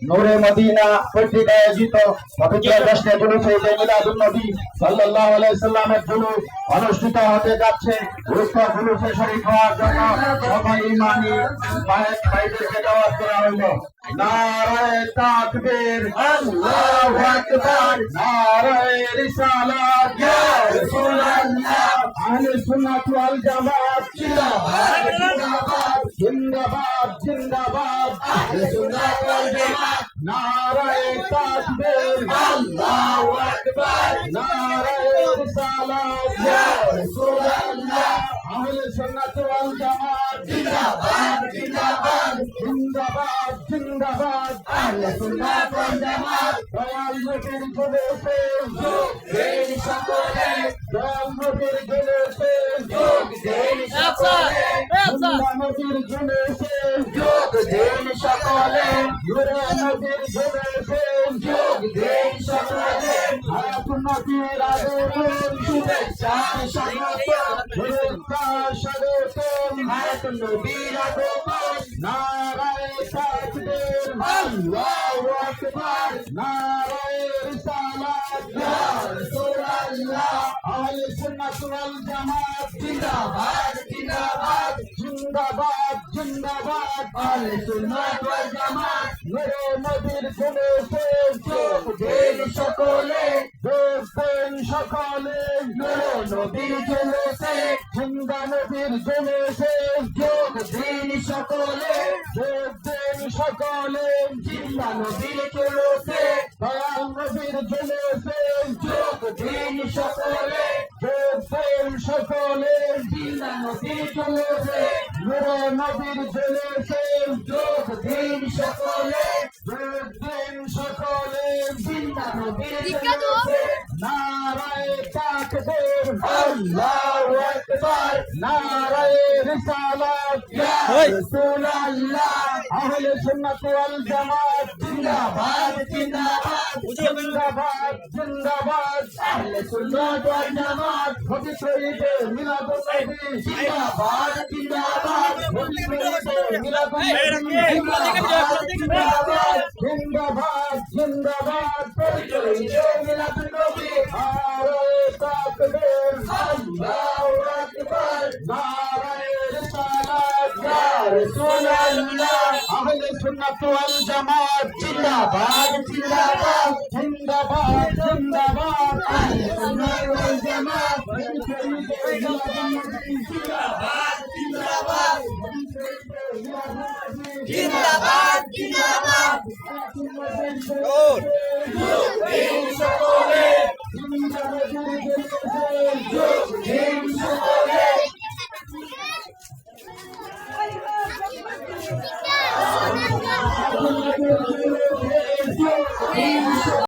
নূরে Medina কর্তৃক আয়োজিত পবিত্র জশ্নে জুলুস মিলাদুন নবী সাল্লাল্লাহু আলাইহি সাল্লামের জুলুস অনুষ্ঠিত হতে যাচ্ছে। উক্ত জুলুসে শরীক হওয়ার জন্য সকল ঈমানি ভাইদেরকে দাওয়াত করা হলো। নারায়ে তাকবীর, আল্লাহু আকবার, নারায়ে রিসালাত, ইয়া রাসূলুল্লাহ। আহলে সুন্নাত ওয়াল জামাত জিন্দাবাদ, জিন্দাবাদ, জিন্দাবাদ, জিন্দাবাদ। আহলে সুন্নাত ওয়াল জামাত। নারায়ে তাকবীর, আল্লাহু আকবার, নারায়ে রিসালাত, ইয়া রাসূলুল্লাহ। আহলে সুন্নাত ওয়াল জামাত জিন্দাবাদ, জিন্দাবাদ, জিন্দাবাদ, জিন্দাবাদ। আহলে সুন্নাত ওয়াল জামাত। দয়াল নবীর জুলুসে যোগ দেন সকলে, দয়াল নবীর জুলুসে যোগ দেন সকলে, নবীর জুলুসে যোগ দেন সকলে, নূরে নবীর জুলুসে যোগ দেন সকলে। হায়াতুন নবীর আগমন শুভেচ্ছা স্বাগতম, শুভেচ্ছা স্বাগতম। হায়াতুন নবীর আগমন। নারায়ে তাকবীর, আল্লাহু আকবার, নারায়ে রিসালাত, ইয়া রাসূলুল্লাহ। আহলে সুন্নাত ওয়াল জামাত জিন্দাবাদ, জিন্দাবাদ, জিন্দাবাদ, জিন্দাবাদ। আহলে সুন্নাত ওয়াল জামাত। নূরে নবীর জুলুসে যোগ দেন সকলে, যোগ দেন সকলে, নূরে নবীর জুলুসে, জিন্দা নবীর জুলুসে যোগ দেন সকলে, যোগ দেন সকলে, জিন্দা নবীর জুলুসে, দয়াল নবীর জুলুসে যোগ দেন সকলে, যোগ দেন সকলে, জিন্দা নবীর জুলুসে, নূরে নবীর জুলুসে যোগ দেন সকলে, যোগ দেন সকলে, জিন্দা নবীর জুলুসে। নারায়ে তাকবীর, আল্লাহু আকবার, নারায়ে রিসালাত, ইয়া রাসূলুল্লাহ। আহলে সুন্নাত ওয়াল জামাত জিন্দাবাদ, জিন্দাবাদ, জিন্দাবাদ, জিন্দাবাদ। আহলে সুন্নাত ওয়াল জামাত। পবিত্র ঈদে মিলাদুন নবী জিন্দাবাদ, জিন্দাবাদ, পবিত্র ঈদে মিলাদুন নবী জিন্দাবাদ, জিন্দাবাদ, জিন্দাবাদ, জিন্দাবাদ, পবিত্র ঈদে মিলাদুন নবী। নারায়ে তাকবীর, আল্লাহু আকবার, নারায়ে রিসালাত, ইয়া রাসূলুল্লাহ। আহলে সুন্নাত ওয়াল জামাত জিন্দাবাদ, জিন্দাবাদ, জিন্দাবাদ, জিন্দাবাদ। আহলে সুন্নাত ওয়াল জামাত। জিন্দাবাদ, জিন্দাবাদ, জিন্দাবাদ, জিন্দাবাদ।